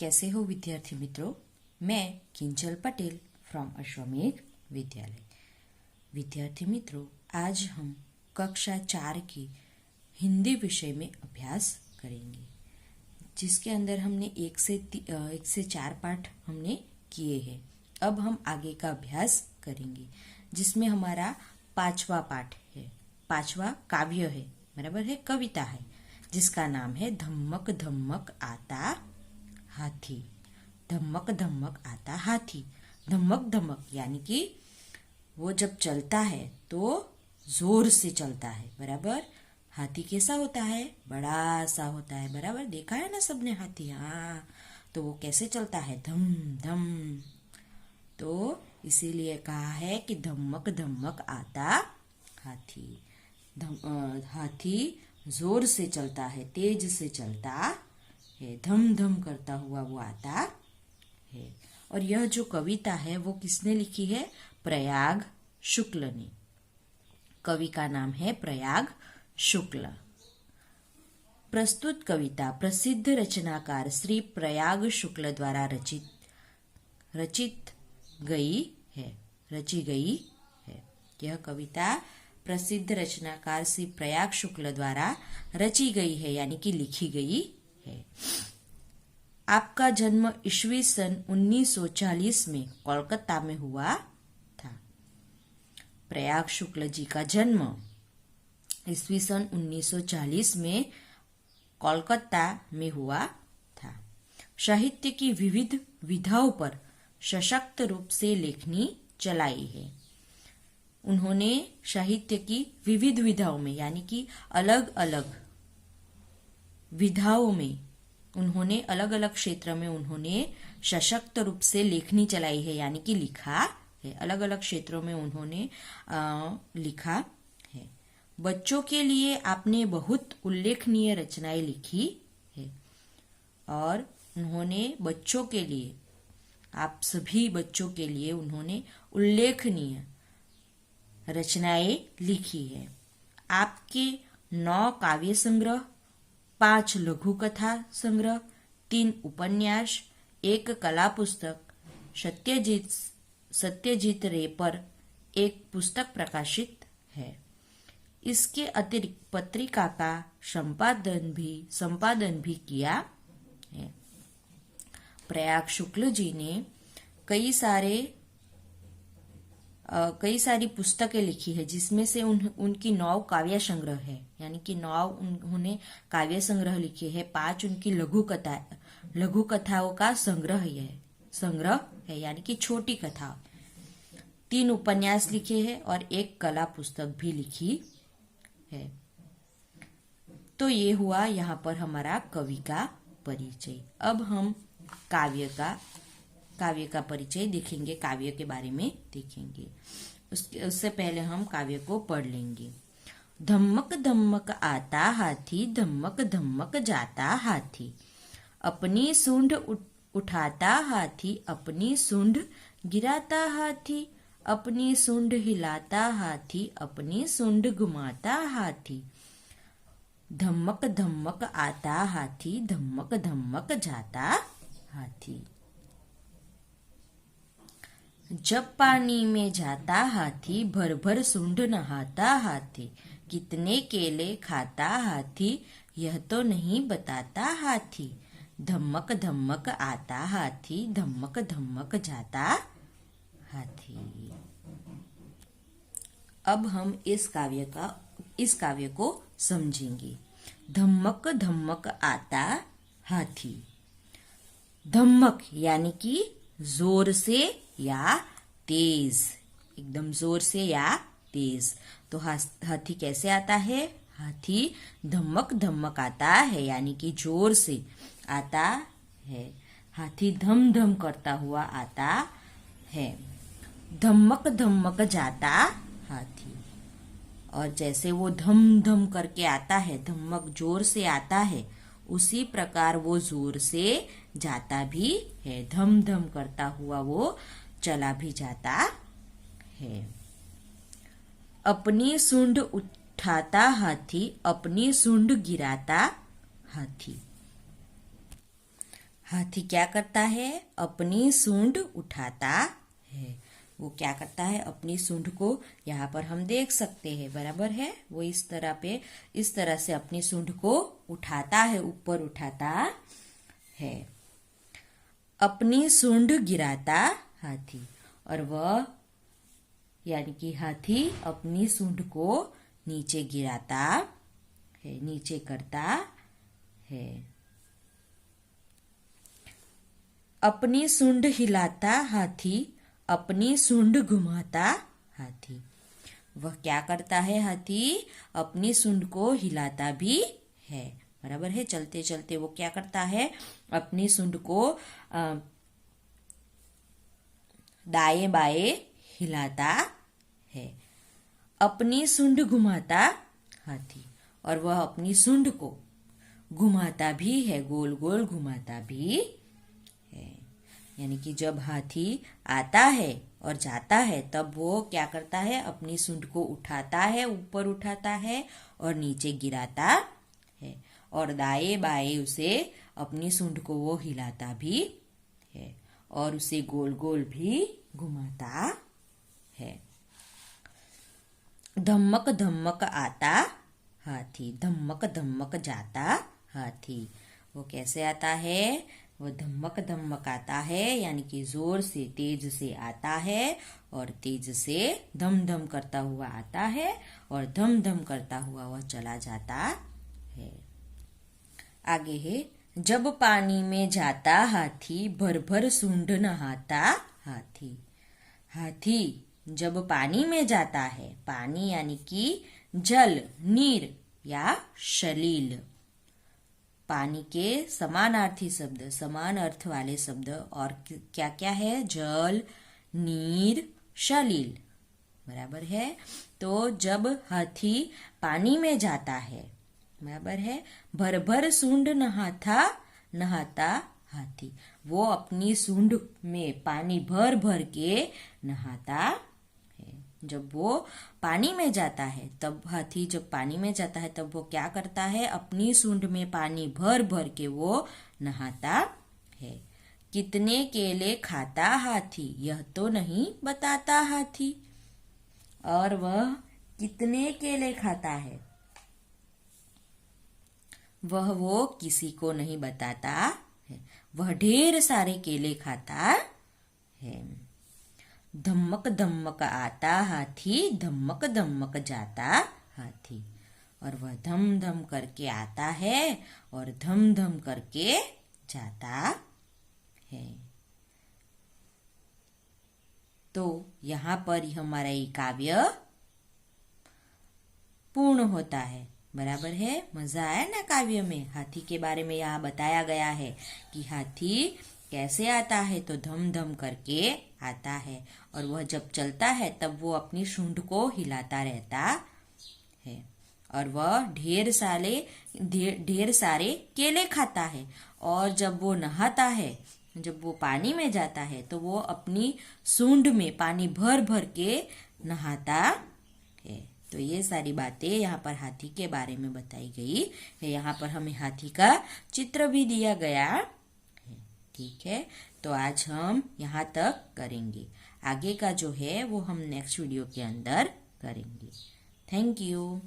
कैसे हो विद्यार्थी मित्रों। मैं किंजल पटेल फ्रॉम अश्वमेघ विद्यालय। विद्यार्थी मित्रों, आज हम कक्षा 4 की हिंदी विषय में अभ्यास करेंगे, जिसके अंदर हमने एक से 4 पाठ हमने किए हैं। अब हम आगे का अभ्यास करेंगे, जिसमें हमारा 5वां पाठ है। 5वां काव्य है, बराबर है, कविता है, जिसका नाम है धम्मक धम्मक आता हाथी। धम्मक धम्मक आता हाथी। धम्मक धम्मक यानी कि वो जब चलता है तो जोर से चलता है, बराबर। हाथी कैसा होता है? बड़ा सा होता है, बराबर। देखा है ना सबने हाथी? हाँ, तो वो कैसे चलता है? धम धम। तो इसीलिए कहा है कि धम्मक धम्मक आता हाथी। हाथी जोर से चलता है, तेज से चलता है, धम धम करता हुआ वो आता है। और यह जो कविता है वो किसने लिखी है? प्रयाग शुक्ल ने। कवि का नाम है प्रयाग शुक्ल। प्रस्तुत कविता प्रसिद्ध रचनाकार श्री प्रयाग शुक्ल द्वारा रची गई है। यह कविता प्रसिद्ध रचनाकार श्री प्रयाग शुक्ल द्वारा रची गई है, यानी कि लिखी गई है। आपका जन्म ईस्वी सन 1940 में कोलकाता में हुआ था। प्रयाग शुक्ल जी का जन्म ईस्वी सन 1940 में कोलकाता में हुआ था। साहित्य की विविध विधाओं पर सशक्त रूप से लेखनी चलाई है। उन्होंने साहित्य की विविध विधाओं में, यानी कि अलग अलग विधाओं में, उन्होंने अलग अलग क्षेत्र में उन्होंने सशक्त रूप से लेखनी चलाई है, यानी कि लिखा है। अलग अलग क्षेत्रों में उन्होंने लिखा है। बच्चों के लिए आपने बहुत उल्लेखनीय रचनाएं लिखी है, और उन्होंने बच्चों के लिए, आप सभी बच्चों के लिए उन्होंने उल्लेखनीय रचनाएं लिखी है। आपके 9 काव्य संग्रह, 5 लघु कथा संग्रह, 3 उपन्यास, 1 कला पुस्तक, सत्यजीत रे पर एक पुस्तक प्रकाशित है। इसके अतिरिक्त पत्रिका का संपादन भी किया है। प्रयाग शुक्ल जी ने कई सारी पुस्तकें लिखी है, जिसमें से उनकी 9 काव्य संग्रह है, यानी कि 9 उन्होंने काव्य संग्रह लिखे हैं। 5 उनकी लघु कथाओं का संग्रह है, यानी कि छोटी कथा। 3 उपन्यास लिखे हैं और 1 कला पुस्तक भी लिखी है। तो ये हुआ यहाँ पर हमारा कवि का परिचय। अब हम काव्य का परिचय देखेंगे, काव्य के बारे में देखेंगे। उससे पहले हम काव्य को पढ़ लेंगे। धम्मक धम्मक आता हाथी, धम्मक धम्मक जाता हाथी। अपनी सूंड उठाता हाथी, अपनी सूंड गिराता हाथी। अपनी सूंड हिलाता हाथी, अपनी सूंड घुमाता हाथी। धम्मक धम्मक आता हाथी, धम्मक धम्मक जाता हाथी। जब पानी में जाता हाथी, भर भर सूंड नहाता हाथी। कितने केले खाता हाथी, यह तो नहीं बताता हाथी। धम्मक धम्मक आता हाथी, धम्मक धम्मक जाता हाथी। अब हम इस काव्य को समझेंगे। धम्मक धम्मक आता हाथी। धम्मक यानी कि जोर से या तेज, एकदम जोर से या तेज। तो हाथी कैसे आता है? हाथी धम्मक धम्मक आता है, यानी कि जोर से आता है। हाथी धम धम करता हुआ आता है। धम्मक धम्मक जाता हाथी। और जैसे वो धम धम करके आता है, धम्मक जोर से आता है, उसी प्रकार वो जोर से जाता भी है। धम धम करता हुआ वो चला भी जाता है। अपनी सूंड उठाता हाथी, अपनी सूंड गिराता हाथी। हाथी क्या करता है? अपनी सूंड उठाता है। वो क्या करता है? अपनी सूंड को यहाँ पर हम देख सकते हैं, बराबर है। वो इस तरह से अपनी सूंड को उठाता है, ऊपर उठाता है। अपनी सूंड गिराता हाथी, और वह यानी कि हाथी अपनी सूंड को नीचे गिराता है, नीचे करता है। अपनी सूंड हिलाता हाथी, अपनी सूंड घुमाता हाथी। वह क्या करता है? हाथी अपनी सूंड को हिलाता भी है, बराबर है। चलते चलते वो क्या करता है? अपनी सूंड को दाएं बाएं हिलाता है। अपनी सूंड घुमाता हाथी, और वह अपनी सूंड को घुमाता भी है, गोल गोल घुमाता भी है। यानी कि जब हाथी आता है और जाता है तब वो क्या करता है? अपनी सूंड को उठाता है, ऊपर उठाता है और नीचे गिराता है, और दाएं बाएं उसे अपनी सूंड को वो हिलाता भी है और उसे गोल गोल भी घुमाता है। धमक धमक आता हाथी, धमक धमक जाता हाथी। वो कैसे आता है? वो धमक धमक आता है, यानी कि जोर से तेज से आता है और तेज से धम धम करता हुआ आता है और धम धम करता हुआ वह चला जाता है। आगे है, जब पानी में जाता हाथी, भर भर सूंड नहाता हाथी। हाथी जब पानी में जाता है, पानी यानी कि जल, नीर या सलील, पानी के समानार्थी शब्द, समान अर्थ वाले शब्द और क्या क्या है? जल, नीर, सलील, बराबर है। तो जब हाथी पानी में जाता है, बराबर है, भर भर सूंड नहाता हाथी। वो अपनी सूंड में पानी भर भर के नहाता है। जब वो पानी में जाता है तब हाथी जब पानी में जाता है तब वो क्या करता है? अपनी सूंड में पानी भर भर के वो नहाता है। कितने केले खाता हाथी, यह तो नहीं बताता हाथी। और वह कितने केले खाता है, वो किसी को नहीं बताता है। वह ढेर सारे केले खाता है। धमक धमक आता हाथी, धमक धमक जाता हाथी। और वह धम धम करके आता है और धम धम करके जाता है। तो यहाँ पर हमारा ये काव्य पूर्ण होता है, बराबर है। मजा आया ना काव्य में? हाथी के बारे में यहाँ बताया गया है कि हाथी कैसे आता है, तो धम धम करके आता है, और वह जब चलता है तब वो अपनी सूंड को हिलाता रहता है, और वह ढेर सारे केले खाता है। और जब वो नहाता है, जब वो पानी में जाता है तो वो अपनी सूंड में पानी भर भर के नहाता है। तो ये सारी बातें यहाँ पर हाथी के बारे में बताई गई है। यहाँ पर हमें हाथी का चित्र भी दिया गया है, ठीक है। तो आज हम यहाँ तक करेंगे, आगे का जो है वो हम नेक्स्ट वीडियो के अंदर करेंगे। Thank you.